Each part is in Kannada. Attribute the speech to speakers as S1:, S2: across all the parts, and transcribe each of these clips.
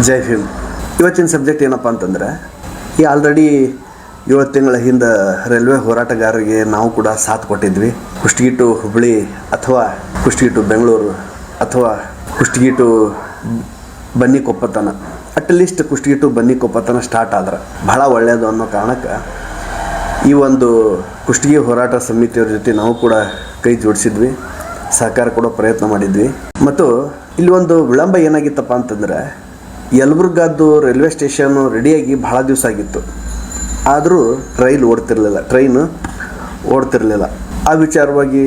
S1: ಜೈ ಭೀಮ್. ಇವತ್ತಿನ ಸಬ್ಜೆಕ್ಟ್ ಏನಪ್ಪ ಅಂತಂದರೆ, ಈ ಆಲ್ರೆಡಿ 7 ತಿಂಗಳ ಹಿಂದೆ ರೈಲ್ವೆ ಹೋರಾಟಗಾರರಿಗೆ ನಾವು ಕೂಡ ಸಾಥ್ ಕೊಟ್ಟಿದ್ವಿ. ಕುಷ್ಟಗಿ ಟು ಹುಬ್ಬಳ್ಳಿ ಅಥವಾ ಕುಷ್ಟಗಿ ಟು ಬೆಂಗಳೂರು ಅಥವಾ ಕುಷ್ಟಗಿ ಟು ಬನ್ನಿಕೊಪ್ಪತನ, ಅಟ್ಲೀಸ್ಟ್ ಕುಷ್ಟಗಿ ಟು ಬನ್ನಿಕೊಪ್ಪತನ ಸ್ಟಾರ್ಟ್ ಆದ್ರೆ ಭಾಳ ಒಳ್ಳೆಯದು ಅನ್ನೋ ಕಾರಣಕ್ಕೆ ಈ ಒಂದು ಕುಷ್ಟಗಿ ಹೋರಾಟ ಸಮಿತಿಯವ್ರ ಜೊತೆ ನಾವು ಕೂಡ ಕೈ ಜೋಡಿಸಿದ್ವಿ, ಸಹಕಾರ ಕೊಡೋ ಪ್ರಯತ್ನ ಮಾಡಿದ್ವಿ. ಮತ್ತು ಇಲ್ಲಿ ಒಂದು ವಿಳಂಬ ಏನಾಗಿತ್ತಪ್ಪ ಅಂತಂದರೆ, ಯಲಬುರ್ಗಾದ್ದು ರೈಲ್ವೆ ಸ್ಟೇಷನ್ನು ರೆಡಿಯಾಗಿ ಭಾಳ ದಿವಸ ಆಗಿತ್ತು, ಆದರೂ ಟ್ರೈನ್ ಓಡ್ತಿರಲಿಲ್ಲ. ಆ ವಿಚಾರವಾಗಿ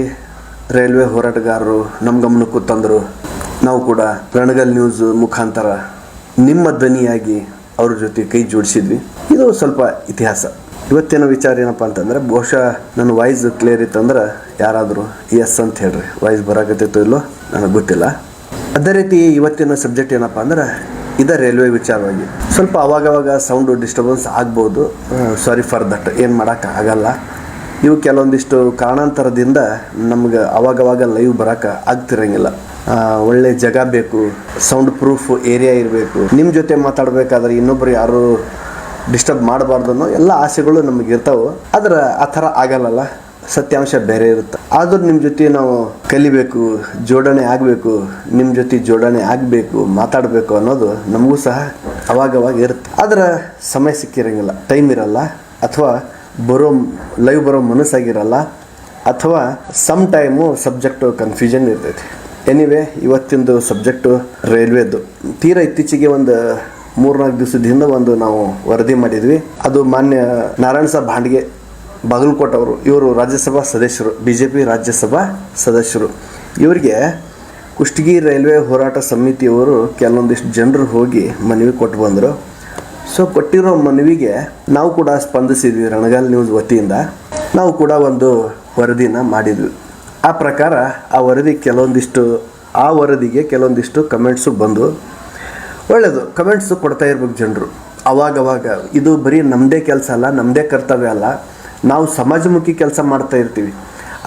S1: ರೈಲ್ವೆ ಹೋರಾಟಗಾರರು ನಮ್ಮ ಗಮನಕ್ಕೂ ತಂದರು. ನಾವು ಕೂಡ ರಣಗಲ್ ನ್ಯೂಸ್ ಮುಖಾಂತರ ನಿಮ್ಮ ಧ್ವನಿಯಾಗಿ ಅವ್ರ ಜೊತೆ ಕೈ ಜೋಡಿಸಿದ್ವಿ. ಇದು ಸ್ವಲ್ಪ ಇತಿಹಾಸ. ಇವತ್ತಿನ ವಿಚಾರ ಏನಪ್ಪ ಅಂತಂದರೆ, ಬಹುಶಃ ನನ್ನ ವಾಯ್ಸ್ ಕ್ಲಿಯರ್ ಇತ್ತಂದ್ರೆ ಯಾರಾದರೂ ಎಸ್ ಅಂತ ಹೇಳ್ರಿ, ವಾಯ್ಸ್ ಬರಾಕತ್ತಿತ್ತೋ ಇಲ್ಲೋ ನನಗೆ ಗೊತ್ತಿಲ್ಲ. ಅದೇ ರೀತಿ ಇವತ್ತಿನ ಸಬ್ಜೆಕ್ಟ್ ಏನಪ್ಪ ಅಂದ್ರೆ, ಇದು ರೈಲ್ವೆ ವಿಚಾರವಾಗಿ ಸ್ವಲ್ಪ ಅವಾಗವಾಗ ಸೌಂಡು ಡಿಸ್ಟರ್ಬೆನ್ಸ್ ಆಗ್ಬೋದು. ಸಾರಿ ಫಾರ್ ದಟ್, ಏನು ಮಾಡೋಕ್ಕಾಗಲ್ಲ. ಇವು ಕೆಲವೊಂದಿಷ್ಟು ಕಾರಣಾಂತರದಿಂದ ನಮ್ಗೆ ಅವಾಗವಾಗ ಲೈವ್ ಬರೋಕ್ಕೆ ಆಗ್ತಿರಂಗಿಲ್ಲ. ಒಳ್ಳೆ ಜಾಗ ಬೇಕು, ಸೌಂಡ್ ಪ್ರೂಫ್ ಏರಿಯಾ ಇರಬೇಕು, ನಿಮ್ಮ ಜೊತೆ ಮಾತಾಡಬೇಕಾದ್ರೆ ಇನ್ನೊಬ್ಬರು ಯಾರು ಡಿಸ್ಟರ್ಬ್ ಮಾಡಬಾರ್ದು ಅನ್ನೋ ಎಲ್ಲ ಆಸೆಗಳು ನಮಗೆ ಇರ್ತಾವೆ. ಆದ್ರೆ ಆ ಥರ ಆಗಲ್ಲಲ್ಲ, ಸತ್ಯಾಂಶ ಬೇರೆ ಇರುತ್ತೆ. ಆದರೂ ನಿಮ್ಮ ಜೊತೆ ನಾವು ಕಲಿಬೇಕು, ಜೋಡಣೆ ಆಗಬೇಕು, ನಿಮ್ಮ ಜೊತೆ ಜೋಡಣೆ ಆಗಬೇಕು, ಮಾತಾಡಬೇಕು ಅನ್ನೋದು ನಮಗೂ ಸಹ ಅವಾಗವಾಗ ಇರುತ್ತೆ. ಆದ್ರೆ ಸಮಯ ಸಿಕ್ಕಿರಂಗಿಲ್ಲ, ಟೈಮ್ ಇರಲ್ಲ, ಅಥವಾ ಲೈವ್ ಬರೋ ಮನಸ್ಸಾಗಿರಲ್ಲ, ಅಥವಾ ಸಮ್ ಟೈಮು ಸಬ್ಜೆಕ್ಟು ಕನ್ಫ್ಯೂಷನ್ ಇರ್ತೈತಿ. ಎನಿವೇ, ಇವತ್ತಿಂದು ಸಬ್ಜೆಕ್ಟು ರೈಲ್ವೇದು. ತೀರಾ ಇತ್ತೀಚೆಗೆ ಒಂದು 3-4 ದಿವಸದ ಹಿಂದೆ ಒಂದು ನಾವು ವರದಿ ಮಾಡಿದ್ವಿ. ಅದು ಮಾನ್ಯ ನಾರಾಯಣ ಸಾಬ್ ಭಾಂಡ್ಗೆ ಬಾಗಲಕೋಟೆ ಅವರು, ಇವರು ರಾಜ್ಯಸಭಾ ಸದಸ್ಯರು, BJP ರಾಜ್ಯಸಭಾ ಸದಸ್ಯರು. ಇವರಿಗೆ ಕುಷ್ಟಗಿ ರೈಲ್ವೆ ಹೋರಾಟ ಸಮಿತಿಯವರು ಕೆಲವೊಂದಿಷ್ಟು ಜನರು ಹೋಗಿ ಮನವಿ ಕೊಟ್ಟು ಬಂದರು. ಸೊ ಕೊಟ್ಟಿರೋ ಮನವಿಗೆ ನಾವು ಕೂಡ ಸ್ಪಂದಿಸಿದ್ವಿ. ರಣಗಲ್ ನ್ಯೂಸ್ ವತಿಯಿಂದ ನಾವು ಕೂಡ ಒಂದು ವರದಿನ ಮಾಡಿದ್ವಿ. ಆ ಪ್ರಕಾರ ಆ ವರದಿಗೆ ಕೆಲವೊಂದಿಷ್ಟು ಕಮೆಂಟ್ಸು ಬಂದು, ಒಳ್ಳೆಯದು, ಕಮೆಂಟ್ಸು ಕೊಡ್ತಾ ಇರ್ಬೇಕು ಜನರು ಅವಾಗವಾಗ. ಇದು ಬರೀ ನಮ್ಮದೇ ಕೆಲಸ ಅಲ್ಲ, ನಮ್ಮದೇ ಕರ್ತವ್ಯ ಅಲ್ಲ, ನಾವು ಸಮಾಜಮುಖಿ ಕೆಲಸ ಮಾಡ್ತಾ ಇರ್ತೀವಿ.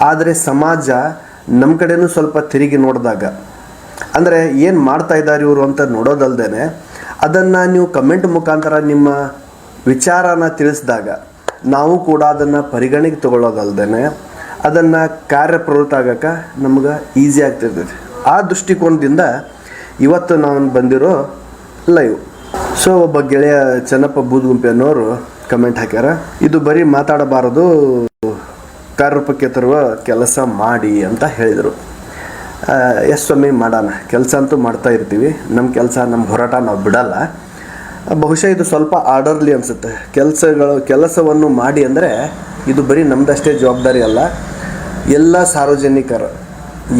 S1: ಆದರೆ ಸಮಾಜ ನಮ್ಮ ಕಡೆನೂ ಸ್ವಲ್ಪ ತಿರುಗಿ ನೋಡಿದಾಗ, ಅಂದರೆ ಏನು ಮಾಡ್ತಾ ಇದ್ದಾರೆ ಇವರು ಅಂತ ನೋಡೋದಲ್ದೇ ಅದನ್ನು ನೀವು ಕಮೆಂಟ್ ಮುಖಾಂತರ ನಿಮ್ಮ ವಿಚಾರನ ತಿಳಿಸಿದಾಗ ನಾವು ಕೂಡ ಅದನ್ನು ಪರಿಗಣೆಗೆ ತಗೊಳ್ಳೋದಲ್ದೇ ಅದನ್ನು ಕಾರ್ಯಪ್ರವೃತ್ತ ಆಗೋಕ್ಕೆ ನಮ್ಗೆ ಈಸಿ ಆಗ್ತಿರ್ತೈತಿ. ಆ ದೃಷ್ಟಿಕೋನದಿಂದ ಇವತ್ತು ನಾವು ಬಂದಿರೋ ಲೈವ್. ಸೊ ಒಬ್ಬ ಗೆಳೆಯ ಚೆನ್ನಪ್ಪ ಬೂದ್ಗುಂಪೆ ಅನ್ನೋರು ಕಮೆಂಟ್ ಹಾಕ್ಯಾರ, ಇದು ಬರೀ ಮಾತಾಡಬಾರದು, ಕಾರ್ಯರೂಪಕ್ಕೆ ತರುವ ಕೆಲಸ ಮಾಡಿ ಅಂತ ಹೇಳಿದರು. ಎಸ್ ಸ್ವಾಮಿ, ಮಾಡೋಣ, ಕೆಲಸ ಅಂತೂ ಮಾಡ್ತಾ ಇರ್ತೀವಿ. ನಮ್ಮ ನಮ್ಮ ಹೋರಾಟ ನಾವು ಬಿಡಲ್ಲ. ಬಹುಶಃ ಇದು ಸ್ವಲ್ಪ ಆರ್ಡರ್ಲಿ ಅನಿಸುತ್ತೆ. ಕೆಲಸವನ್ನು ಮಾಡಿ ಅಂದರೆ ಇದು ಬರೀ ನಮ್ಮದಷ್ಟೇ ಜವಾಬ್ದಾರಿ ಅಲ್ಲ, ಎಲ್ಲ ಸಾರ್ವಜನಿಕರ,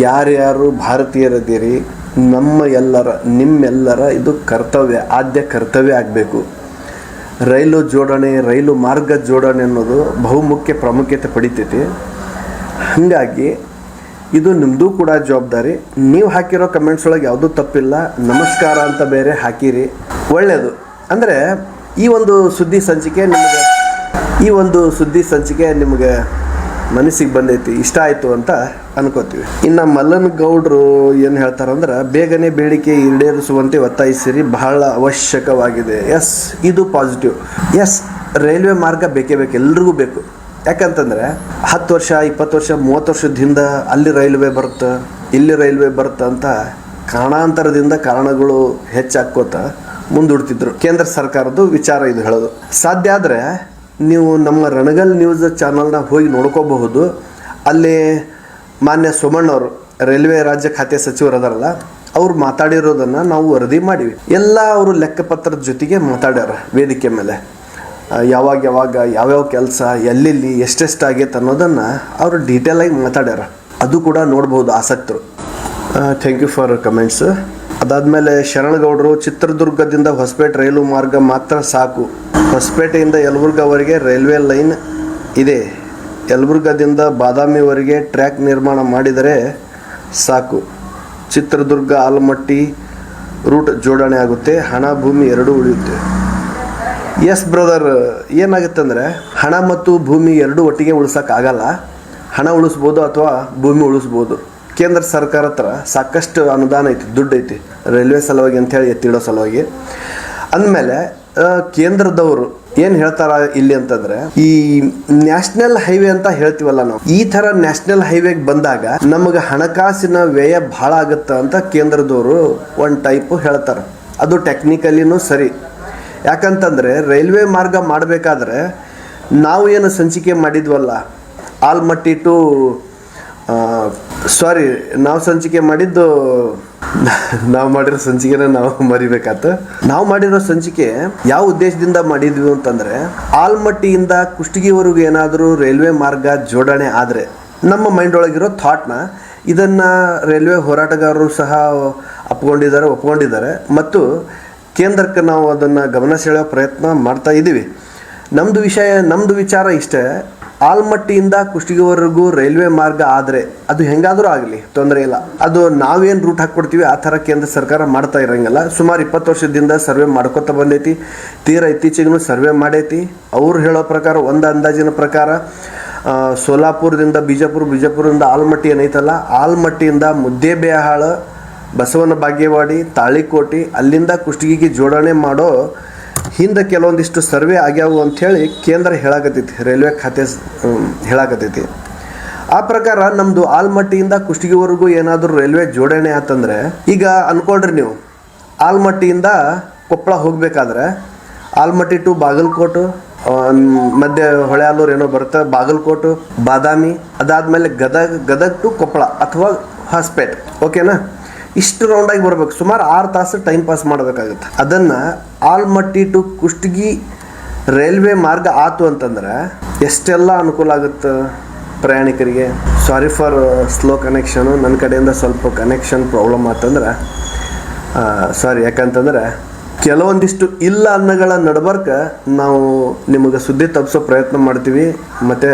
S1: ಯಾರ್ಯಾರು ಭಾರತೀಯರಿದ್ದೀರಿ, ನಿಮ್ಮೆಲ್ಲರ ಇದು ಕರ್ತವ್ಯ, ಆದ್ಯ ಕರ್ತವ್ಯ ಆಗಬೇಕು. ರೈಲು ಜೋಡಣೆ, ರೈಲು ಮಾರ್ಗ ಜೋಡಣೆ ಅನ್ನೋದು ಬಹುಮುಖ್ಯ ಪ್ರಾಮುಖ್ಯತೆ ಪಡಿತೈತಿ. ಹಾಗಾಗಿ ಇದು ನಿಮ್ಮದು ಕೂಡ ಜವಾಬ್ದಾರಿ. ನೀವು ಹಾಕಿರೋ ಕಮೆಂಟ್ಸ್ ಒಳಗೆ ಯಾವುದೂ ತಪ್ಪಿಲ್ಲ, ನಮಸ್ಕಾರ ಅಂತ ಬೇರೆ ಹಾಕಿರಿ, ಒಳ್ಳೆಯದು. ಅಂದರೆ ಈ ಒಂದು ಸುದ್ದಿ ಸಂಚಿಕೆ ನಿಮಗೆ ಮನಸ್ಸಿಗೆ ಬಂದೈತಿ, ಇಷ್ಟ ಆಯಿತು ಅಂತ ಅನ್ಕೋತೀವಿ. ಇನ್ನು ಮಲ್ಲನಗೌಡರು ಏನು ಹೇಳ್ತಾರಂದ್ರೆ, ಬೇಗನೆ ಬೇಡಿಕೆ ಈಡೇರಿಸುವಂತೆ ಒತ್ತಾಯಿಸಿರಿ, ಬಹಳ ಅವಶ್ಯಕವಾಗಿದೆ. ಎಸ್, ಇದು ಪಾಸಿಟಿವ್. ಎಸ್, ರೈಲ್ವೆ ಮಾರ್ಗ ಬೇಕೇ ಬೇಕು, ಎಲ್ರಿಗೂ ಬೇಕು. ಯಾಕಂತಂದರೆ 10 ವರ್ಷ, 20 ವರ್ಷ, 30 ವರ್ಷದ ಹಿಂದೆ ಅಲ್ಲಿ ರೈಲ್ವೆ ಬರುತ್ತೆ, ಇಲ್ಲಿ ರೈಲ್ವೆ ಬರುತ್ತೆ ಅಂತ ಕಾರಣಾಂತರದಿಂದ ಕಾರಣಗಳು ಹೆಚ್ಚಾಕೋತ ಮುಂದೂಡ್ತಿದ್ರು. ಕೇಂದ್ರ ಸರ್ಕಾರದ್ದು ವಿಚಾರ ಇದು ಹೇಳೋದು. ಸಾಧ್ಯ ಆದರೆ ನೀವು ನಮ್ಮ ರಣಗಲ್ ನ್ಯೂಸ್ ಚಾನಲ್ನ ಹೋಗಿ ನೋಡ್ಕೋಬಹುದು. ಅಲ್ಲಿ ಮಾನ್ಯ ಸೋಮಣ್ಣವರು, ರೈಲ್ವೆ ರಾಜ್ಯ ಖಾತೆ ಸಚಿವರು ಅದಾರಲ್ಲ, ಅವ್ರು ಮಾತಾಡಿರೋದನ್ನು ನಾವು ವರದಿ ಮಾಡಿವಿ. ಎಲ್ಲ ಅವರು ಲೆಕ್ಕಪತ್ರದ ಜೊತೆಗೆ ಮಾತಾಡ್ಯಾರ ವೇದಿಕೆ ಮೇಲೆ. ಯಾವ್ಯಾವ ಕೆಲಸ ಎಲ್ಲೆಲ್ಲಿ ಎಷ್ಟೆಷ್ಟಾಗೈತೆ ಅನ್ನೋದನ್ನು ಅವರು ಡೀಟೇಲಾಗಿ ಮಾತಾಡ್ಯಾರ. ಅದು ಕೂಡ ನೋಡ್ಬೋದು ಆಸಕ್ತರು. Thank you for comments. ಅದಾದಮೇಲೆ ಶರಣಗೌಡರು, ಚಿತ್ರದುರ್ಗದಿಂದ ಹೊಸಪೇಟೆ ರೈಲು ಮಾರ್ಗ ಮಾತ್ರ ಸಾಕು, ಹೊಸಪೇಟೆಯಿಂದ ಯಲಬುರ್ಗಾವರೆಗೆ ರೈಲ್ವೆ ಲೈನ್ ಇದೆ, ಯಲಬುರ್ಗಾದಿಂದ ಬಾದಾಮಿವರೆಗೆ ಟ್ರ್ಯಾಕ್ ನಿರ್ಮಾಣ ಮಾಡಿದರೆ ಸಾಕು, ಚಿತ್ರದುರ್ಗ ಆಲಮಟ್ಟಿ ರೂಟ್ ಜೋಡಣೆ ಆಗುತ್ತೆ, ಹಣ ಭೂಮಿ ಎರಡೂ ಉಳಿಯುತ್ತೆ. ಎಸ್ ಬ್ರದರ್, ಏನಾಗುತ್ತೆ ಅಂದರೆ ಹಣ ಮತ್ತು ಭೂಮಿ ಎರಡೂ ಒಟ್ಟಿಗೆ ಉಳಿಸೋಕ್ಕಾಗಲ್ಲ. ಹಣ ಉಳಿಸ್ಬೋದು ಅಥವಾ ಭೂಮಿ ಉಳಿಸ್ಬೋದು. ಕೇಂದ್ರ ಸರ್ಕಾರ ಹತ್ರ ಸಾಕಷ್ಟು ಅನುದಾನ ಐತಿ, ದುಡ್ಡು ಐತಿ ರೈಲ್ವೆ ಸಲುವಾಗಿ ಅಂಥೇಳಿ ಎತ್ತಿಡೋ ಸಲುವಾಗಿ. ಅಂದಮೇಲೆ ಕೇಂದ್ರದವರು ಏನು ಹೇಳ್ತಾರ ಇಲ್ಲಿ ಅಂತಂದ್ರೆ, ಈ ನ್ಯಾಷನಲ್ ಹೈವೇ ಅಂತ ಹೇಳ್ತೀವಲ್ಲ ನಾವು, ಈ ಥರ ನ್ಯಾಷನಲ್ ಹೈವೇಗೆ ಬಂದಾಗ ನಮಗೆ ಹಣಕಾಸಿನ ವ್ಯಯ ಭಾಳ ಆಗುತ್ತೆ ಅಂತ ಕೇಂದ್ರದವರು ಒಂದು ಟೈಪು ಹೇಳ್ತಾರೆ. ಅದು ಟೆಕ್ನಿಕಲಿನೂ ಸರಿ. ಯಾಕಂತಂದರೆ ರೈಲ್ವೆ ಮಾರ್ಗ ಮಾಡಬೇಕಾದ್ರೆ ನಾವು ಏನು ಸಂಚಿಕೆ ಮಾಡಿದ್ವಲ್ಲ, ಆಲ್ಮಟ್ಟಿ ಟು ನಾವು ಸಂಚಿಕೆ ಮಾಡಿದ್ದು ನಾವು ಮಾಡಿರೋ ಸಂಚಿಕೆನ ನಾವು ಮರಿಬೇಕಾತ. ನಾವು ಮಾಡಿರೋ ಸಂಚಿಕೆ ಯಾವ ಉದ್ದೇಶದಿಂದ ಮಾಡಿದ್ವಿ ಅಂತಂದರೆ, ಆಲ್ಮಟ್ಟಿಯಿಂದ ಕುಷ್ಟಗಿವರೆಗೂ ಏನಾದರೂ ರೈಲ್ವೆ ಮಾರ್ಗ ಜೋಡಣೆ ಆದರೆ ನಮ್ಮ ಮೈಂಡ್ ಒಳಗಿರೋ ಥಾಟ್ನ ಇದನ್ನು ರೈಲ್ವೆ ಹೋರಾಟಗಾರರು ಸಹ ಒಪ್ಕೊಂಡಿದ್ದಾರೆ ಮತ್ತು ಕೇಂದ್ರಕ್ಕೆ ನಾವು ಅದನ್ನು ಗಮನ ಸೆಳೆಯೋ ಪ್ರಯತ್ನ ಮಾಡ್ತಾ ಇದ್ದೀವಿ. ನಮ್ಮದು ವಿಚಾರ ಇಷ್ಟೇ, ಆಲ್ಮಟ್ಟಿಯಿಂದ ಕುಷ್ಟಗಿವರೆಗೂ ರೈಲ್ವೆ ಮಾರ್ಗ ಆದರೆ ಅದು ಹೆಂಗಾದರೂ ಆಗಲಿ, ತೊಂದರೆ ಇಲ್ಲ. ಅದು ನಾವೇನು ರೂಟ್ ಹಾಕ್ಕೊಡ್ತೀವಿ ಆ ಥರ ಕೇಂದ್ರ ಸರ್ಕಾರ ಮಾಡ್ತಾ ಇರೋಂಗಿಲ್ಲ. ಸುಮಾರು 20 ವರ್ಷದಿಂದ ಸರ್ವೆ ಮಾಡ್ಕೊತ ಬಂದೈತಿ. ತೀರಾ ಇತ್ತೀಚೆಗೂ ಸರ್ವೆ ಮಾಡೈತಿ. ಅವ್ರು ಹೇಳೋ ಪ್ರಕಾರ, ಒಂದು ಅಂದಾಜಿನ ಪ್ರಕಾರ ಸೋಲಾಪುರದಿಂದ ಬಿಜಾಪುರದಿಂದ ಆಲ್ಮಟ್ಟಿ ಏನೈತಲ್ಲ, ಆಲ್ಮಟ್ಟಿಯಿಂದ ಮುದ್ದೇಬೇಹಾಳ, ಬಸವನ ಬಾಗೇವಾಡಿ, ತಾಳಿಕೋಟಿ, ಅಲ್ಲಿಂದ ಕುಷ್ಟಗಿಗೆ ಜೋಡಣೆ ಮಾಡೋ ಹಿಂದೆ ಕೆಲವೊಂದಿಷ್ಟು ಸರ್ವೆ ಆಗ್ಯಾವು ಅಂಥೇಳಿ ಕೇಂದ್ರ ಹೇಳಾಕತ್ತೈತಿ, ರೈಲ್ವೆ ಖಾತೆ ಹೇಳಾಕತ್ತೈತಿ. ಆ ಪ್ರಕಾರ ನಮ್ಮದು ಆಲ್ಮಟ್ಟಿಯಿಂದ ಕುಷ್ಟಗಿವರೆಗೂ ಏನಾದರೂ ರೈಲ್ವೆ ಜೋಡಣೆ ಆತಂದರೆ, ಈಗ ಅಂದ್ಕೊಳ್ರಿ ನೀವು, ಆಲ್ಮಟ್ಟಿಯಿಂದ ಕೊಪ್ಪಳ ಹೋಗಬೇಕಾದ್ರೆ ಆಲ್ಮಟ್ಟಿ ಟು ಬಾಗಲಕೋಟು, ಮಧ್ಯೆ ಹೊಳೆಯಾಲೂರು ಏನೋ ಬರುತ್ತೆ, ಬಾಗಲಕೋಟು, ಬಾದಾಮಿ, ಅದಾದಮೇಲೆ ಗದಗ್ ಟು ಕೊಪ್ಪಳ ಅಥವಾ ಹೊಸಪೇಟೆ, ಓಕೆನಾ? ಇಷ್ಟು ರೌಂಡಾಗಿ ಬರ್ಬೇಕು. ಸುಮಾರು 6 ತಾಸು ಟೈಮ್ ಪಾಸ್ ಮಾಡಬೇಕಾಗುತ್ತೆ. ಅದನ್ನು ಆಲ್ಮಟ್ಟಿ ಟು ಕುಷ್ಟಗಿ ರೈಲ್ವೆ ಮಾರ್ಗ ಆತು ಅಂತಂದ್ರೆ ಎಷ್ಟೆಲ್ಲ ಅನುಕೂಲ ಆಗುತ್ತೆ ಪ್ರಯಾಣಿಕರಿಗೆ. ಸಾರಿ ಫಾರ್ ಸ್ಲೋ ಕನೆಕ್ಷನು, ನನ್ನ ಕಡೆಯಿಂದ ಸ್ವಲ್ಪ ಕನೆಕ್ಷನ್ ಪ್ರಾಬ್ಲಮ್ ಆತಂದ್ರೆ ಸಾರಿ. ಯಾಕಂತಂದರೆ ಕೆಲವೊಂದಿಷ್ಟು ಇಲ್ಲ ಅನ್ನಗಳ ನಡಬರ್ಕ ನಾವು ನಿಮಗೆ ಸುದ್ದಿ ತಪ್ಪಿಸೋ ಪ್ರಯತ್ನ ಮಾಡ್ತೀವಿ ಮತ್ತು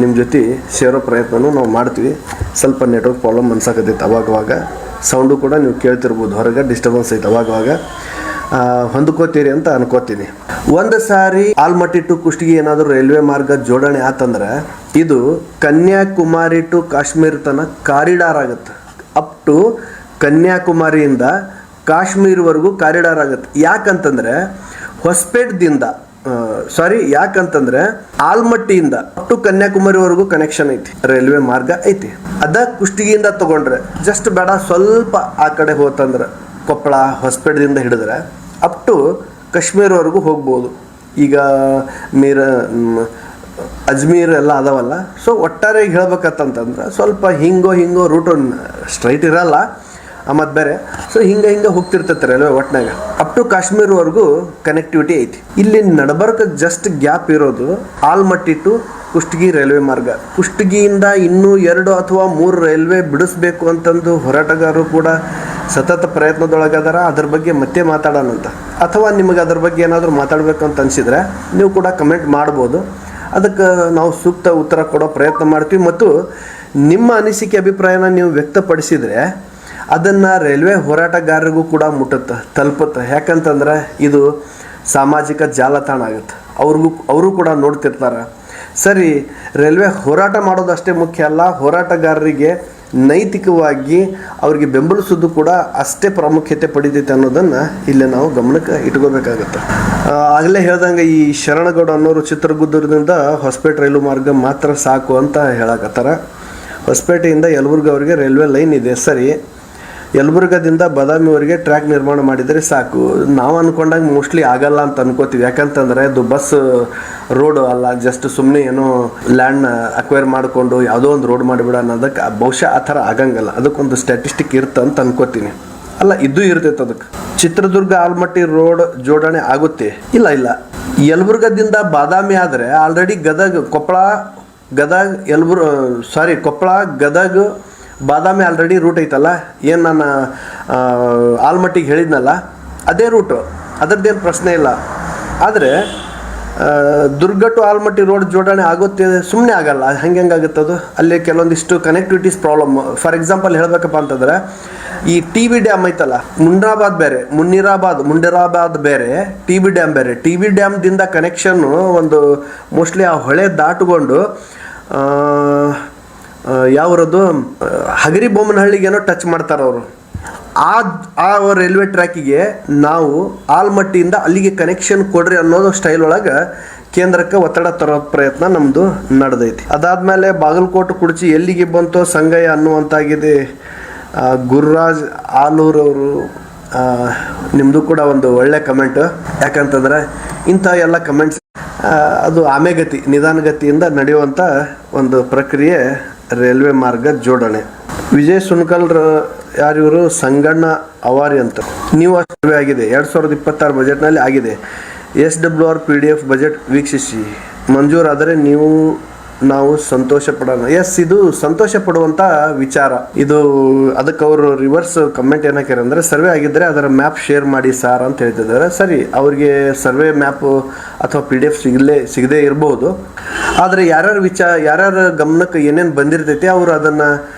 S1: ನಿಮ್ಮ ಜೊತೆ ಸೇರೋ ಪ್ರಯತ್ನನೂ ನಾವು ಮಾಡ್ತೀವಿ. ಸ್ವಲ್ಪ ನೆಟ್ವರ್ಕ್ ಪ್ರಾಬ್ಲಮ್ ಅನ್ಸಾಕತ್ತೈತೆ ಅವಾಗವಾಗ. ಸೌಂಡು ಕೂಡ ನೀವು ಕೇಳ್ತಿರ್ಬೋದು, ಹೊರಗೆ ಡಿಸ್ಟರ್ಬೆನ್ಸ್ ಐತೆ ಅವಾಗವಾಗ. ಹೊಂದ್ಕೋತೀರಿ ಅಂತ ಅನ್ಕೋತೀನಿ. ಒಂದು ಸಾರಿ ಆಲ್ಮಟ್ಟಿ ಟು ಕುಷ್ಟಗಿ ಏನಾದರೂ ರೈಲ್ವೆ ಮಾರ್ಗ ಜೋಡಣೆ ಆತಂದ್ರೆ ಇದು ಕನ್ಯಾಕುಮಾರಿ ಟು ಕಾಶ್ಮೀರ ತನಕ ಕಾರಿಡಾರ್ ಆಗುತ್ತೆ. ಅಪ್ ಟು ಕನ್ಯಾಕುಮಾರಿಯಿಂದ ಕಾಶ್ಮೀರವರೆಗೂ ಕಾರಿಡಾರ್ ಆಗುತ್ತೆ. ಯಾಕಂತಂದರೆ ಯಾಕಂತಂದ್ರೆ ಆಲ್ಮಟ್ಟಿಯಿಂದ ಅಪ್ ಟು ಕನ್ಯಾಕುಮಾರಿವರೆಗೂ ಕನೆಕ್ಷನ್ ಐತಿ, ರೈಲ್ವೆ ಮಾರ್ಗ ಐತಿ. ಅದ ಕುಷ್ಟಗಿಯಿಂದ ತಗೊಂಡ್ರೆ ಜಸ್ಟ್ ಬೇಡ, ಸ್ವಲ್ಪ ಆ ಕಡೆ ಹೋತಂದ್ರೆ ಕೊಪ್ಪಳ ಹೊಸಪೇಟದಿಂದ ಹಿಡಿದ್ರೆ ಅಪ್ ಟು ಕಾಶ್ಮೀರವರೆಗೂ ಹೋಗ್ಬೋದು. ಈಗ ಅಜ್ಮೀರ್ ಎಲ್ಲ ಅದಾವಲ್ಲ. ಸೊ ಒಟ್ಟಾರೆ ಹೇಳ್ಬೇಕಂತಂದ್ರೆ ಸ್ವಲ್ಪ ಹಿಂಗೋ ರೂಟು ಸ್ಟ್ರೈಟ್ ಇರಲ್ಲ ಮತ್ತು ಬೇರೆ. ಸೊ ಹಿಂಗೆ ಹೋಗ್ತಿರ್ತೈತೆ ರೈಲ್ವೆ ಒಟ್ಟಿನಾಗ ಅಪ್ ಟು ಕಾಶ್ಮೀರವರೆಗೂ ಕನೆಕ್ಟಿವಿಟಿ ಐತಿ. ಇಲ್ಲಿ ನಡಬರ್ಕ ಜಸ್ಟ್ ಗ್ಯಾಪ್ ಇರೋದು ಆಲ್ಮಟ್ಟಿ ಟು ಕುಷ್ಟಗಿ ರೈಲ್ವೆ ಮಾರ್ಗ. ಕುಷ್ಟಗಿಯಿಂದ ಇನ್ನೂ 2 ಅಥವಾ 3 ರೈಲ್ವೆ ಬಿಡಿಸ್ಬೇಕು ಅಂತಂದು ಹೋರಾಟಗಾರರು ಕೂಡ ಸತತ ಪ್ರಯತ್ನದೊಳಗದಾರ. ಅದ್ರ ಬಗ್ಗೆ ಮತ್ತೆ ಮಾತಾಡೋಣಂತ, ಅಥವಾ ನಿಮಗೆ ಅದ್ರ ಬಗ್ಗೆ ಏನಾದರೂ ಮಾತಾಡಬೇಕು ಅಂತ ಅನಿಸಿದರೆ ನೀವು ಕೂಡ ಕಮೆಂಟ್ ಮಾಡ್ಬೋದು. ಅದಕ್ಕೆ ನಾವು ಸೂಕ್ತ ಉತ್ತರ ಕೊಡೋ ಪ್ರಯತ್ನ ಮಾಡ್ತೀವಿ. ಮತ್ತು ನಿಮ್ಮ ಅನಿಸಿಕೆ ಅಭಿಪ್ರಾಯನ ನೀವು ವ್ಯಕ್ತಪಡಿಸಿದರೆ ಅದನ್ನು ರೈಲ್ವೆ ಹೋರಾಟಗಾರರಿಗೂ ಕೂಡ ತಲುಪುತ್ತೆ. ಯಾಕಂತಂದ್ರೆ ಇದು ಸಾಮಾಜಿಕ ಜಾಲತಾಣ ಆಗುತ್ತೆ. ಅವರು ಕೂಡ ನೋಡ್ತಿರ್ತಾರೆ. ಸರಿ, ರೈಲ್ವೆ ಹೋರಾಟ ಮಾಡೋದಷ್ಟೇ ಮುಖ್ಯ ಅಲ್ಲ, ಹೋರಾಟಗಾರರಿಗೆ ನೈತಿಕವಾಗಿ ಅವ್ರಿಗೆ ಬೆಂಬಲಿಸೋದು ಕೂಡ ಅಷ್ಟೇ ಪ್ರಾಮುಖ್ಯತೆ ಪಡಿತೈತೆ ಅನ್ನೋದನ್ನು ಇಲ್ಲಿ ನಾವು ಗಮನಕ್ಕೆ ಇಟ್ಕೋಬೇಕಾಗತ್ತೆ. ಆಗಲೇ ಹೇಳ್ದಂಗೆ ಈ ಶರಣಗೌಡ ಅನ್ನೋರು ಚಿತ್ರದುರ್ಗದಿಂದ ಹೊಸಪೇಟೆ ರೈಲು ಮಾರ್ಗ ಮಾತ್ರ ಸಾಕು ಅಂತ ಹೇಳಕತ್ತಾರ. ಹೊಸಪೇಟೆಯಿಂದ ಯಲಬುರ್ಗಾ ಅವರಿಗೆ ರೈಲ್ವೆ ಲೈನ್ ಇದೆ, ಸರಿ. ಯಲಬುರ್ಗದಿಂದ ಬಾದಾಮಿವರೆಗೆ ಟ್ರ್ಯಾಕ್ ನಿರ್ಮಾಣ ಮಾಡಿದರೆ ಸಾಕು. ನಾವು ಅಂದ್ಕೊಂಡಾಗ ಮೋಸ್ಟ್ಲಿ ಆಗಲ್ಲ ಅಂತ ಅನ್ಕೋತೀವಿ. ಯಾಕಂತಂದರೆ ಅದು ಬಸ್ ರೋಡ್ ಅಲ್ಲ, ಜಸ್ಟ್ ಸುಮ್ಮನೆ ಏನೋ ಲ್ಯಾಂಡ್ನ ಅಕ್ವೈರ್ ಮಾಡಿಕೊಂಡು ಯಾವುದೋ ಒಂದು ರೋಡ್ ಮಾಡಿಬಿಡ ಅನ್ನೋದಕ್ಕೆ ಬಹುಶಃ ಆ ಥರ ಆಗಂಗಲ್ಲ. ಅದಕ್ಕೊಂದು ಸ್ಟ್ಯಾಟಿಸ್ಟಿಕ್ ಇರುತ್ತೆ ಅಂತ ಅನ್ಕೋತೀನಿ. ಅಲ್ಲ, ಇದು ಇರ್ತೈತೆ. ಅದಕ್ಕೆ ಚಿತ್ರದುರ್ಗ ಆಲ್ಮಟ್ಟಿ ರೋಡ್ ಜೋಡಣೆ ಆಗುತ್ತೆ? ಇಲ್ಲ. ಯಲಬುರ್ಗದಿಂದ ಬಾದಾಮಿ ಆದರೆ ಆಲ್ರೆಡಿ ಕೊಪ್ಪಳ ಗದಗ್ ಬಾದಾಮಿ ಆಲ್ರೆಡಿ ರೂಟ್ ಐತಲ್ಲ. ಏನು ನಾನು ಆಲ್ಮಟ್ಟಿಗೆ ಹೇಳಿದ್ನಲ್ಲ ಅದೇ ರೂಟು, ಅದರದ್ದೇನು ಪ್ರಶ್ನೆ ಇಲ್ಲ. ಆದರೆ ದುರ್ಗ ಟು ಆಲ್ಮಟ್ಟಿ ರೋಡ್ ಜೋಡಣೆ ಆಗುತ್ತೆ? ಸುಮ್ಮನೆ ಆಗಲ್ಲ. ಹೆಂಗಾಗುತ್ತದು? ಅಲ್ಲಿ ಕೆಲವೊಂದಿಷ್ಟು ಕನೆಕ್ಟಿವಿಟೀಸ್ ಪ್ರಾಬ್ಲಮ್. ಫಾರ್ ಎಕ್ಸಾಂಪಲ್ ಹೇಳಬೇಕಪ್ಪ ಅಂತಂದರೆ, ಈ ಟಿ.ಬಿ ಡ್ಯಾಮ್ ಐತಲ್ಲ, ಮುಂಡರಾಬಾದ್ ಬೇರೆ, ಟಿ.ಬಿ ಡ್ಯಾಮ್ ಬೇರೆ. ಟಿ.ಬಿ ಡ್ಯಾಮ್ದಿಂದ ಕನೆಕ್ಷನ್ನು ಒಂದು ಮೋಸ್ಟ್ಲಿ ಆ ಹೊಳೆ ದಾಟುಕೊಂಡು ಯಾವ್ರದ್ದು ಹಗರಿ ಬೊಮ್ಮನಹಳ್ಳಿಗೇನೋ ಟಚ್ ಮಾಡ್ತಾರೆ ಅವರು. ಆ ರೈಲ್ವೆ ಟ್ರ್ಯಾಕಿಗೆ ನಾವು ಆಲ್ಮಟ್ಟಿಯಿಂದ ಅಲ್ಲಿಗೆ ಕನೆಕ್ಷನ್ ಕೊಡ್ರಿ ಅನ್ನೋದು ಸ್ಟೈಲ್ ಒಳಗೆ ಕೇಂದ್ರಕ್ಕೆ ಒತ್ತಡ ತರೋ ಪ್ರಯತ್ನ ನಮ್ಮದು ನಡೆದೈತಿ. ಅದಾದಮೇಲೆ ಬಾಗಲಕೋಟೆ ಕುಡ್ಚಿ ಎಲ್ಲಿಗೆ ಬಂತೋ ಸಂಗಯ್ಯ ಅನ್ನುವಂತಾಗಿದೆ. ಗುರುರಾಜ್ ಆಲೂರವರು ನಿಮ್ಮದು ಕೂಡ ಒಂದು ಒಳ್ಳೆ ಕಮೆಂಟ್. ಯಾಕಂತಂದರೆ ಇಂಥ ಎಲ್ಲ ಕಮೆಂಟ್ಸ್ ಅದು ಆಮೆಗತಿ ನಿಧಾನಗತಿಯಿಂದ ನಡೆಯುವಂಥ ಒಂದು ಪ್ರಕ್ರಿಯೆ ರೈಲ್ವೆ ಮಾರ್ಗ ಜೋಡಣೆ. ವಿಜಯ್ ಸುಣ್ಕಲ್ರ ಯಾರಿವರು ಸಂಗಣ್ಣ ಅವಾರಿ ಅಂತ. ನೀವು ಸರ್ವೆ ಆಗಿದೆ 2026 ಬಜೆಟ್ನಲ್ಲಿ ಆಗಿದೆ. SWR PDF ಬಜೆಟ್ ವೀಕ್ಷಿಸಿ ಮಂಜೂರಾದರೆ ನಾವು ಸಂತೋಷ ಪಡೋಣ. ಇದು ಸಂತೋಷ ಪಡುವಂಥ ವಿಚಾರ. ಇದು ಅದಕ್ಕೆ ಅವರು ರಿವರ್ಸ್ ಕಮೆಂಟ್ ಏನಕ್ಯಾರ ಅಂದರೆ ಸರ್ವೆ ಆಗಿದ್ದರೆ ಅದರ ಮ್ಯಾಪ್ ಶೇರ್ ಮಾಡಿ ಸಾರ್ ಅಂತ ಹೇಳ್ತಿದ್ದಾರೆ. ಸರಿ, ಅವ್ರಿಗೆ ಸರ್ವೆ ಮ್ಯಾಪು ಅಥವಾ PDF ಸಿಗದೇ ಇರ್ಬೋದು. ಆದರೆ ಯಾರ್ಯಾರ ಗಮನಕ್ಕೆ ಏನೇನು ಬಂದಿರ್ತೈತಿ ಅವರು ಅದನ್ನು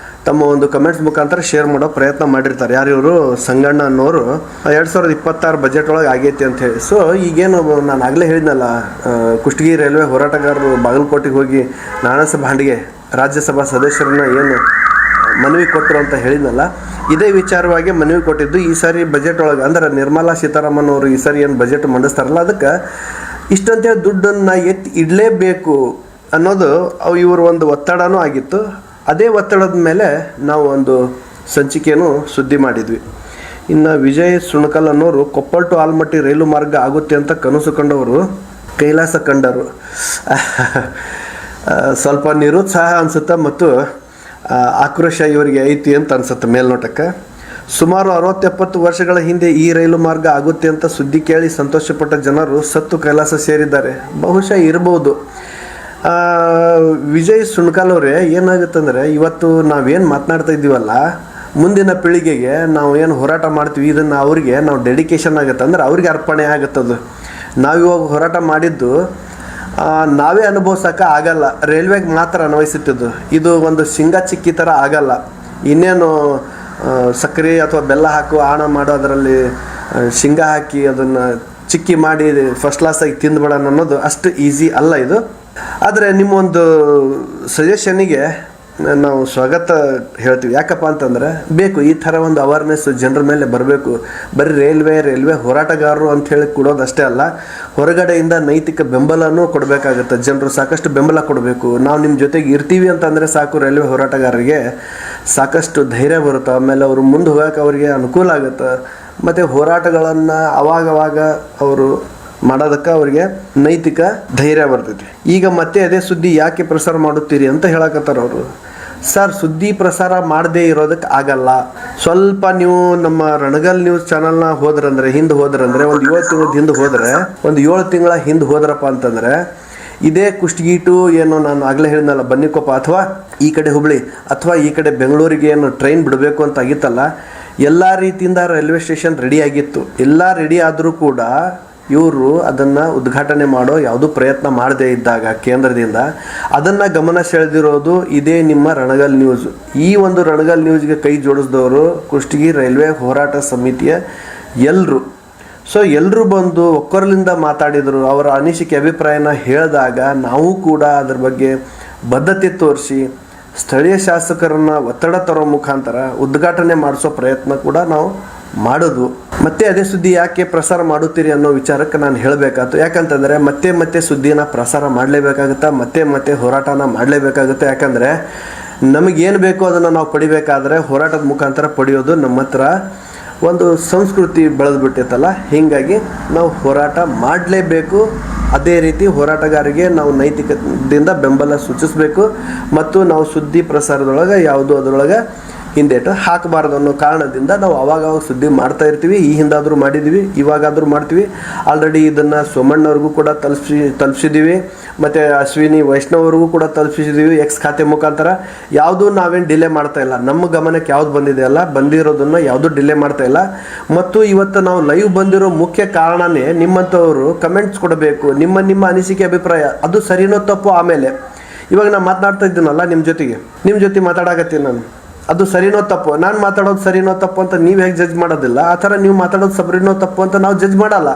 S1: ತಮ್ಮ ಒಂದು ಕಮೆಂಟ್ಸ್ ಮುಖಾಂತರ ಶೇರ್ ಮಾಡೋ ಪ್ರಯತ್ನ ಮಾಡಿರ್ತಾರೆ. ಯಾರಿವರು ಸಂಗಣ್ಣ ಅನ್ನೋರು 2026 ಬಜೆಟ್ ಒಳಗೆ ಆಗೈತಿ ಅಂತ ಹೇಳಿ. ಸೊ ಈಗೇನು ನಾನು ಆಗಲೇ ಹೇಳಿದ್ನಲ್ಲ, ಕುಷ್ಟಗಿ ರೈಲ್ವೆ ಹೋರಾಟಗಾರರು ಬಾಗಲಕೋಟೆಗೆ ಹೋಗಿ ನಾರಾಯಣಸಭಾ ಹಾಂಡಿಗೆ ರಾಜ್ಯಸಭಾ ಸದಸ್ಯರನ್ನ ಏನು ಮನವಿ ಕೊಟ್ಟರು ಅಂತ ಹೇಳಿದ್ನಲ್ಲ, ಇದೇ ವಿಚಾರವಾಗಿ ಮನವಿ ಕೊಟ್ಟಿದ್ದು. ಈ ಸಾರಿ ಬಜೆಟ್ ಒಳಗೆ ಅಂದ್ರೆ ನಿರ್ಮಲಾ ಸೀತಾರಾಮನ್ ಅವರು ಈ ಸಾರಿ ಏನು ಬಜೆಟ್ ಮಂಡಿಸ್ತಾರಲ್ಲ, ಅದಕ್ಕೆ ಇಷ್ಟಂತೇಳಿ ದುಡ್ಡನ್ನು ಎತ್ತಿ ಇಡಲೇಬೇಕು ಅನ್ನೋದು ಇವರು ಒಂದು ಒತ್ತಡನೂ ಆಗಿತ್ತು. ಅದೇ ಒತ್ತಡದ ಮೇಲೆ ನಾವು ಒಂದು ಸಂಚಿಕೆಯನ್ನು ಸುದ್ದಿ ಮಾಡಿದ್ವಿ. ಇನ್ನು ವಿಜಯ್ ಸುಣ್ಕಲ್ ಅನ್ನೋರು ಕೊಪ್ಪಳ ಟು ಆಲ್ಮಟ್ಟಿ ರೈಲು ಮಾರ್ಗ ಆಗುತ್ತೆ ಅಂತ ಕನಸು ಕಂಡವರು ಕೈಲಾಸ ಕಂಡರು. ಸ್ವಲ್ಪ ನಿರುತ್ಸಾಹ ಅನಿಸುತ್ತೆ ಮತ್ತು ಆಕ್ರೋಶ ಇವರಿಗೆ ಐತಿ ಅಂತ ಅನಿಸುತ್ತೆ ಮೇಲ್ನೋಟಕ್ಕೆ. ಸುಮಾರು 60-70 ವರ್ಷಗಳ ಹಿಂದೆ ಈ ರೈಲು ಮಾರ್ಗ ಆಗುತ್ತೆ ಅಂತ ಸುದ್ದಿ ಕೇಳಿ ಸಂತೋಷಪಟ್ಟ ಜನರು ಸತ್ತು ಕೈಲಾಸ ಸೇರಿದ್ದಾರೆ. ಬಹುಶಃ ಇರ್ಬೋದು. ವಿಜಯ್ ಸುಣ್ಕಲ್ ಅವರೇ, ಏನಾಗುತ್ತಂದರೆ ಇವತ್ತು ನಾವೇನು ಮಾತನಾಡ್ತಾ ಇದ್ದೀವಲ್ಲ, ಮುಂದಿನ ಪೀಳಿಗೆಗೆ ನಾವು ಏನು ಹೋರಾಟ ಮಾಡ್ತೀವಿ ಇದನ್ನು ಅವ್ರಿಗೆ ನಾವು ಡೆಡಿಕೇಶನ್ ಆಗುತ್ತೆ, ಅಂದ್ರೆ ಅವ್ರಿಗೆ ಅರ್ಪಣೆ ಆಗುತ್ತದು. ನಾವಿವಾಗ ಹೋರಾಟ ಮಾಡಿದ್ದು ನಾವೇ ಅನುಭವಿಸೋಕೆ ಆಗಲ್ಲ, ರೈಲ್ವೆಗೆ ಮಾತ್ರ ಅನ್ವಯಿಸುತ್ತಿದ್ದು. ಇದು ಒಂದು ಶೇಂಗಾ ಚಿಕ್ಕಿ ಥರ ಆಗಲ್ಲ. ಇನ್ನೇನು ಸಕ್ಕರೆ ಅಥವಾ ಬೆಲ್ಲ ಹಾಕು ಆಣ ಮಾಡೋ ಅದರಲ್ಲಿ ಶೇಂಗಾ ಹಾಕಿ ಅದನ್ನು ಚಿಕ್ಕಿ ಮಾಡಿ ಫಸ್ಟ್ ಕ್ಲಾಸಾಗಿ ತಿಂದುಬಿಡೋಣ ಅನ್ನೋದು ಅಷ್ಟು ಈಸಿ ಅಲ್ಲ ಇದು. ಆದರೆ ನಿಮ್ಮೊಂದು ಸಜೆಷನ್ನಿಗೆ ನಾವು ಸ್ವಾಗತ ಹೇಳ್ತೀವಿ. ಯಾಕಪ್ಪ ಅಂತಂದರೆ ಬೇಕು ಈ ಥರ ಒಂದು ಅವೇರ್ನೆಸ್ ಜನರ ಮೇಲೆ ಬರಬೇಕು. ಬರೀ ರೈಲ್ವೆ ಹೋರಾಟಗಾರರು ಅಂಥೇಳಿ ಕೊಡೋದಷ್ಟೇ ಅಲ್ಲ, ಹೊರಗಡೆಯಿಂದ ನೈತಿಕ ಬೆಂಬಲನೂ ಕೊಡಬೇಕಾಗುತ್ತೆ. ಜನರು ಸಾಕಷ್ಟು ಬೆಂಬಲ ಕೊಡಬೇಕು. ನಾವು ನಿಮ್ಮ ಜೊತೆಗೆ ಇರ್ತೀವಿ ಅಂತಂದರೆ ಸಾಕು, ರೈಲ್ವೆ ಹೋರಾಟಗಾರರಿಗೆ ಸಾಕಷ್ಟು ಧೈರ್ಯ ಬರುತ್ತೆ. ಆಮೇಲೆ ಅವರು ಮುಂದೆ ಹೋಗೋಕೆ ಅವರಿಗೆ ಅನುಕೂಲ ಆಗುತ್ತೆ. ಮತ್ತು ಹೋರಾಟಗಳನ್ನು ಅವಾಗವಾಗ ಅವರು ಮಾಡೋದಕ್ಕೆ ಅವರಿಗೆ ನೈತಿಕ ಧೈರ್ಯ ಬರ್ತೈತಿ. ಈಗ ಮತ್ತೆ ಅದೇ ಸುದ್ದಿ ಯಾಕೆ ಪ್ರಸಾರ ಮಾಡುತ್ತೀರಿ ಅಂತ ಹೇಳಕತ್ತಾರ ಅವರು. ಸರ್, ಸುದ್ದಿ ಪ್ರಸಾರ ಮಾಡದೇ ಇರೋದಕ್ಕೆ ಆಗಲ್ಲ. ಸ್ವಲ್ಪ ನೀವು ನಮ್ಮ ರಣಗಲ್ ನ್ಯೂಸ್ ಚಾನಲ್ನ ಹಿಂದೆ ಹೋದ್ರಂದ್ರೆ ಒಂದು 7 ತಿಂಗಳ ಹಿಂದೆ ಹೋದರೆ, ಒಂದು 7 ತಿಂಗಳ ಹಿಂದೆ ಹೋದ್ರಪ್ಪ ಅಂತಂದರೆ ಇದೇ ಕುಷ್ಟಗಿ ಟು ಏನು ನಾನು ಆಗಲೇ ಹೇಳಿದ್ನಲ್ಲ ಬನ್ನಿಕೊಪ್ಪ ಅಥವಾ ಈ ಕಡೆ ಹುಬ್ಳಿ ಅಥವಾ ಈ ಕಡೆ ಬೆಂಗಳೂರಿಗೆ ಏನು ಟ್ರೈನ್ ಬಿಡಬೇಕು ಅಂತ ಆಗಿತ್ತಲ್ಲ, ಎಲ್ಲ ರೀತಿಯಿಂದ ರೈಲ್ವೆ ಸ್ಟೇಷನ್ ರೆಡಿ ಆಗಿತ್ತು. ಎಲ್ಲ ರೆಡಿ ಆದರೂ ಕೂಡ ಇವರು ಅದನ್ನು ಉದ್ಘಾಟನೆ ಮಾಡೋ ಯಾವುದೂ ಪ್ರಯತ್ನ ಮಾಡದೇ ಇದ್ದಾಗ ಕೇಂದ್ರದಿಂದ ಅದನ್ನು ಗಮನ ಸೆಳೆದಿರೋದು ಇದೇ ನಿಮ್ಮ ರಣಗಲ್ ನ್ಯೂಸ್. ಈ ಒಂದು ರಣಗಲ್ ನ್ಯೂಸ್ಗೆ ಕೈ ಜೋಡಿಸಿದವರು ಕುಷ್ಟಗಿ ರೈಲ್ವೆ ಹೋರಾಟ ಸಮಿತಿಯ ಎಲ್ಲರೂ. ಸೊ ಎಲ್ಲರೂ ಬಂದು ಒಕ್ಕೊರಲಿಂದ ಮಾತಾಡಿದರು. ಅವರ ಅನಿಸಿಕೆ ಅಭಿಪ್ರಾಯನ ಹೇಳಿದಾಗ ನಾವು ಕೂಡ ಅದ್ರ ಬಗ್ಗೆ ಬದ್ಧತೆ ತೋರಿಸಿ ಸ್ಥಳೀಯ ಶಾಸಕರನ್ನು ಒತ್ತಡ ತರೋ ಮುಖಾಂತರ ಉದ್ಘಾಟನೆ ಮಾಡಿಸೋ ಪ್ರಯತ್ನ ಕೂಡ ನಾವು ಮಾಡೋದು. ಮತ್ತೆ ಅದೇ ಸುದ್ದಿ ಯಾಕೆ ಪ್ರಸಾರ ಮಾಡುತ್ತೀರಿ ಅನ್ನೋ ವಿಚಾರಕ್ಕೆ ನಾನು ಹೇಳಬೇಕಾಯ್ತು. ಯಾಕಂತಂದರೆ ಮತ್ತೆ ಸುದ್ದಿನ ಪ್ರಸಾರ ಮಾಡಲೇಬೇಕಾಗುತ್ತೆ, ಮತ್ತೆ ಹೋರಾಟನ ಮಾಡಲೇಬೇಕಾಗುತ್ತೆ. ಯಾಕಂದರೆ ನಮಗೇನು ಬೇಕೋ ಅದನ್ನು ನಾವು ಪಡಿಬೇಕಾದ್ರೆ ಹೋರಾಟದ ಮುಖಾಂತರ ಪಡೆಯೋದು ನಮ್ಮ ಹತ್ರ ಒಂದು ಸಂಸ್ಕೃತಿ ಬೆಳೆದ್ಬಿಟ್ಟಿತ್ತಲ್ಲ. ಹೀಗಾಗಿ ನಾವು ಹೋರಾಟ ಮಾಡಲೇಬೇಕು. ಅದೇ ರೀತಿ ಹೋರಾಟಗಾರರಿಗೆ ನಾವು ನೈತಿಕದಿಂದ ಬೆಂಬಲ ಸೂಚಿಸಬೇಕು ಮತ್ತು ನಾವು ಸುದ್ದಿ ಪ್ರಸಾರದೊಳಗೆ ಯಾವುದು ಅದರೊಳಗೆ ಹಿಂದೇಟು ಹಾಕಬಾರ್ದು ಅನ್ನೋ ಕಾರಣದಿಂದ ನಾವು ಅವಾಗ ಸುದ್ದಿ ಮಾಡ್ತಾ ಇರ್ತೀವಿ. ಈ ಹಿಂದಾದರೂ ಮಾಡಿದ್ದೀವಿ, ಇವಾಗಾದರೂ ಮಾಡ್ತೀವಿ. ಆಲ್ರೆಡಿ ಇದನ್ನು ಸೋಮಣ್ಣವ್ರಿಗೂ ಕೂಡ ತಲುಪಿಸಿದ್ದೀವಿ, ಮತ್ತು ಅಶ್ವಿನಿ ವೈಷ್ಣವ್ರಿಗೂ ಕೂಡ ತಲುಪಿಸಿದ್ದೀವಿ ಎಕ್ಸ್ ಖಾತೆ ಮುಖಾಂತರ. ಯಾವುದೂ ನಾವೇನು ಡಿಲೇ ಮಾಡ್ತಾ ಇಲ್ಲ. ನಮ್ಮ ಗಮನಕ್ಕೆ ಯಾವ್ದು ಬಂದಿದೆ ಅಲ್ಲ, ಬಂದಿರೋದನ್ನು ಯಾವುದೂ ಡಿಲೇ ಮಾಡ್ತಾ ಇಲ್ಲ. ಮತ್ತು ಇವತ್ತು ನಾವು ಲೈವ್ ಬಂದಿರೋ ಮುಖ್ಯ ಕಾರಣನೇ ನಿಮ್ಮಂಥವರು ಕಮೆಂಟ್ಸ್ ಕೊಡಬೇಕು. ನಿಮ್ಮ ಅನಿಸಿಕೆ ಅಭಿಪ್ರಾಯ ಅದು ಸರಿನೋ ತಪ್ಪು. ಆಮೇಲೆ ಇವಾಗ ನಾನು ಮಾತನಾಡ್ತಾ ಇದ್ದೀನಲ್ಲ ನಿಮ್ಮ ಜೊತೆ ಮಾತಾಡಕತ್ತೀನಿ ನಾನು, ಅದು ಸರಿನೋ ತಪ್ಪು. ನಾನು ಮಾತಾಡೋದು ಸರಿನೋ ತಪ್ಪು ಅಂತ ನೀವು ಹೇಗೆ ಜಡ್ಜ್ ಮಾಡೋದಿಲ್ಲ, ಆ ಥರ ನೀವು ಮಾತಾಡೋದು ಸರಿನೋ ತಪ್ಪು ಅಂತ ನಾವು ಜಡ್ಜ್ ಮಾಡಲ್ಲ.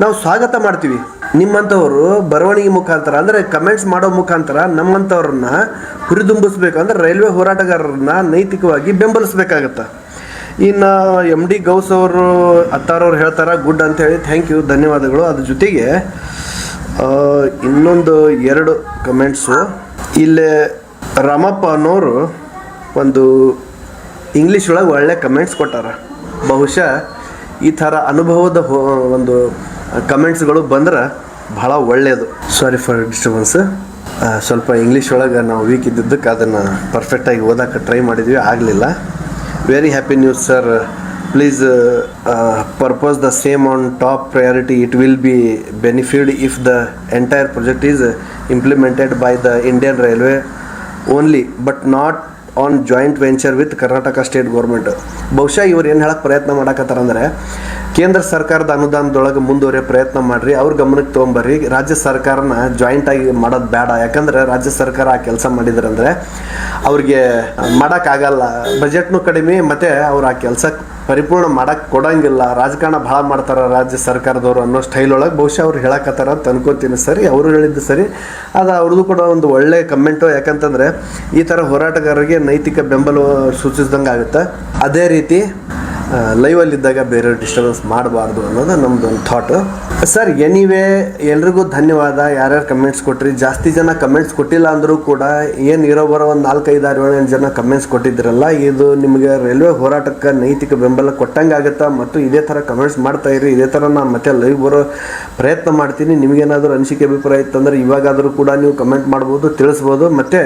S1: ನಾವು ಸ್ವಾಗತ ಮಾಡ್ತೀವಿ. ನಿಮ್ಮಂಥವ್ರು ಬರವಣಿಗೆ ಮುಖಾಂತರ ಅಂದರೆ ಕಮೆಂಟ್ಸ್ ಮಾಡೋ ಮುಖಾಂತರ ನಮ್ಮಂಥವ್ರನ್ನ ಹುರಿದುಂಬಿಸ್ಬೇಕಂದ್ರೆ ರೈಲ್ವೆ ಹೋರಾಟಗಾರರನ್ನ ನೈತಿಕವಾಗಿ ಬೆಂಬಲಿಸ್ಬೇಕಾಗತ್ತೆ. ಇನ್ನು ಎಮ್ ಡಿ ಗೌಸ್ ಅವರು ಅತ್ತಾರವ್ರು ಹೇಳ್ತಾರೆ ಗುಡ್ ಅಂತ ಹೇಳಿ, ಥ್ಯಾಂಕ್ ಯು, ಧನ್ಯವಾದಗಳು. ಅದ್ರ ಜೊತೆಗೆ ಇನ್ನೊಂದು 2 ಕಮೆಂಟ್ಸು. ಇಲ್ಲೇ ರಾಮಪ್ಪ ಅನ್ನೋರು ಒಂದು ಇಂಗ್ಲೀಷ್ ಒಳಗೆ ಒಳ್ಳೆ ಕಮೆಂಟ್ಸ್ ಕೊಟ್ಟಾರ. ಬಹುಶಃ ಈ ಥರ ಅನುಭವದ ಒಂದು ಕಮೆಂಟ್ಸ್ಗಳು ಬಂದ್ರೆ ಭಾಳ ಒಳ್ಳೆಯದು. Sorry for disturbance. ಸ್ವಲ್ಪ ಇಂಗ್ಲೀಷ್ ಒಳಗೆ ನಾವು ವೀಕ್ ಇದ್ದಿದ್ದಕ್ಕೆ ಅದನ್ನು ಪರ್ಫೆಕ್ಟಾಗಿ ಓದೋಕ್ಕೆ ಟ್ರೈ ಮಾಡಿದ್ವಿ, ಆಗಲಿಲ್ಲ. Very happy news sir, please purpose the same on top priority. It will be benefited if the entire project is implemented by the Indian Railway only, but not on joint venture with Karnataka state government. ಬಹುಶಃ ಇವ್ರು ಏನು ಹೇಳಕ್ಕೆ ಪ್ರಯತ್ನ ಮಾಡಕತ್ತಾರಂದರೆ, ಕೇಂದ್ರ ಸರ್ಕಾರದ ಅನುದಾನದೊಳಗೆ ಮುಂದುವರಿಯೋ ಪ್ರಯತ್ನ ಮಾಡಿರಿ, ಅವ್ರ ಗಮನಕ್ಕೆ ತೊಗೊಂಬರ್ರಿ, ರಾಜ್ಯ ಸರ್ಕಾರನ ಜಾಯಿಂಟಾಗಿ ಮಾಡೋದು ಬೇಡ. ಯಾಕಂದರೆ ರಾಜ್ಯ ಸರ್ಕಾರ ಆ ಕೆಲಸ ಮಾಡಿದ್ರಂದರೆ ಅವ್ರಿಗೆ ಮಾಡೋಕ್ಕಾಗಲ್ಲ, ಬಜೆಟ್ನೂ ಕಡಿಮೆ, ಮತ್ತು ಅವ್ರು ಆ ಕೆಲಸ ಪರಿಪೂರ್ಣ ಮಾಡೋಕ್ಕೆ ಕೊಡೋಂಗಿಲ್ಲ, ರಾಜಕಾರಣ ಭಾಳ ಮಾಡ್ತಾರೆ ರಾಜ್ಯ ಸರ್ಕಾರದವರು ಅನ್ನೋ ಸ್ಟೈಲ್ ಒಳಗೆ ಬಹುಶಃ ಅವ್ರು ಹೇಳಕತ್ತಾರ ಅಂತ ಅನ್ಕೋತೀನಿ. ಸರಿ, ಅವರು ಹೇಳಿದ್ದು ಸರಿ, ಅದು ಅವ್ರದ್ದು ಕೂಡ ಒಂದು ಒಳ್ಳೆಯ ಕಮೆಂಟು. ಯಾಕಂತಂದರೆ ಈ ಥರ ಹೋರಾಟಗಾರರಿಗೆ ನೈತಿಕ ಬೆಂಬಲ ಸೂಚಿಸ್ದಂಗೆ ಆಗುತ್ತೆ. ಅದೇ ರೀತಿ ಲೈವಲ್ಲಿದ್ದಾಗ ಬೇರೆ ಡಿಸ್ಟರ್ಬೆನ್ಸ್ ಮಾಡಬಾರ್ದು ಅನ್ನೋದು ನಮ್ಮದೊಂದು ಥಾಟು. ಸರ್, ಎನಿವೇ ಎಲ್ರಿಗೂ ಧನ್ಯವಾದ. ಯಾರ್ಯಾರು ಕಮೆಂಟ್ಸ್ ಕೊಟ್ರಿ, ಜಾಸ್ತಿ ಜನ ಕಮೆಂಟ್ಸ್ ಕೊಟ್ಟಿಲ್ಲ ಅಂದರೂ ಕೂಡ ಏನು ಇರೋಬರೋ ಒಂದು 4, 5, 6, 7 ಜನ ಕಮೆಂಟ್ಸ್ ಕೊಟ್ಟಿದ್ರಲ್ಲ, ಇದು ನಿಮಗೆ ರೈಲ್ವೆ ಹೋರಾಟಕ್ಕೆ ನೈತಿಕ ಬೆಂಬಲ ಕೊಟ್ಟಂಗೆ ಆಗುತ್ತೆ. ಮತ್ತು ಇದೇ ಥರ ಕಮೆಂಟ್ಸ್ ಮಾಡ್ತಾಯಿರಿ, ಇದೇ ಥರ ನಾನು ಮತ್ತೆ ಲೈವ್ ಬರೋ ಪ್ರಯತ್ನ ಮಾಡ್ತೀನಿ. ನಿಮಗೇನಾದರೂ ಅನಿಸಿಕೆ ಅಭಿಪ್ರಾಯ ಇತ್ತಂದರೆ ಇವಾಗಾದರೂ ಕೂಡ ನೀವು ಕಮೆಂಟ್ ಮಾಡ್ಬೋದು, ತಿಳಿಸ್ಬೋದು. ಮತ್ತು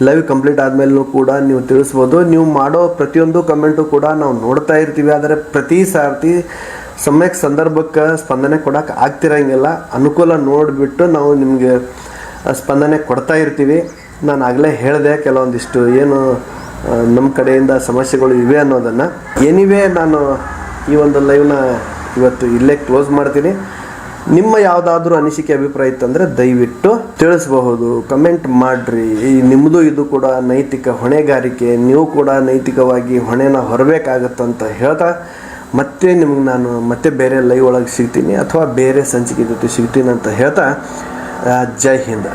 S1: ಲೈವ್ ಕಂಪ್ಲೀಟ್ ಆದಮೇಲೂ ಕೂಡ ನೀವು ತಿಳಿಸ್ಬೋದು. ನೀವು ಮಾಡೋ ಪ್ರತಿಯೊಂದು ಕಮೆಂಟು ಕೂಡ ನಾವು ನೋಡ್ತಾ ಇರ್ತೀವಿ. ಆದರೆ ಪ್ರತಿ ಸಾರ್ತಿ ಸಮಯಕ್ಕೆ ಸಂದರ್ಭಕ್ಕೆ ಸ್ಪಂದನೆ ಕೊಡೋಕೆ ಆಗ್ತಿರಂಗಿಲ್ಲ. ಅನುಕೂಲ ನೋಡಿಬಿಟ್ಟು ನಾವು ನಿಮಗೆ ಸ್ಪಂದನೆ ಕೊಡ್ತಾ ಇರ್ತೀವಿ. ನಾನು ಆಗಲೇ ಹೇಳಿದೆ ಕೆಲವೊಂದಿಷ್ಟು ಏನು ನಮ್ಮ ಕಡೆಯಿಂದ ಸಮಸ್ಯೆಗಳು ಇವೆ ಅನ್ನೋದನ್ನು. ಎನಿವೇ ನಾನು ಈ ಒಂದು ಲೈವ್ನ ಇವತ್ತು ಇಲ್ಲೇ ಕ್ಲೋಸ್ ಮಾಡ್ತೀನಿ. ನಿಮ್ಮ ಯಾವುದಾದ್ರೂ ಅನಿಸಿಕೆ ಅಭಿಪ್ರಾಯ ಇತ್ತಂದರೆ ದಯವಿಟ್ಟು ತಿಳಿಸಬಹುದು, ಕಮೆಂಟ್ ಮಾಡಿರಿ. ನಿಮ್ಮದು ಇದು ಕೂಡ ನೈತಿಕ ಹೊಣೆಗಾರಿಕೆ, ನೀವು ಕೂಡ ನೈತಿಕವಾಗಿ ಹೊಣೆನ ಹೊರಬೇಕಾಗತ್ತಂತ ಹೇಳ್ತಾ ಮತ್ತೆ ನಿಮ್ಗೆ ನಾನು ಮತ್ತೆ ಬೇರೆ ಲೈವ್ ಒಳಗೆ ಸಿಗ್ತೀನಿ ಅಥವಾ ಬೇರೆ ಸಂಚಿಕೆ ಜೊತೆ ಸಿಗ್ತೀನಿ ಅಂತ ಹೇಳ್ತಾ ಜೈ ಹಿಂದ್.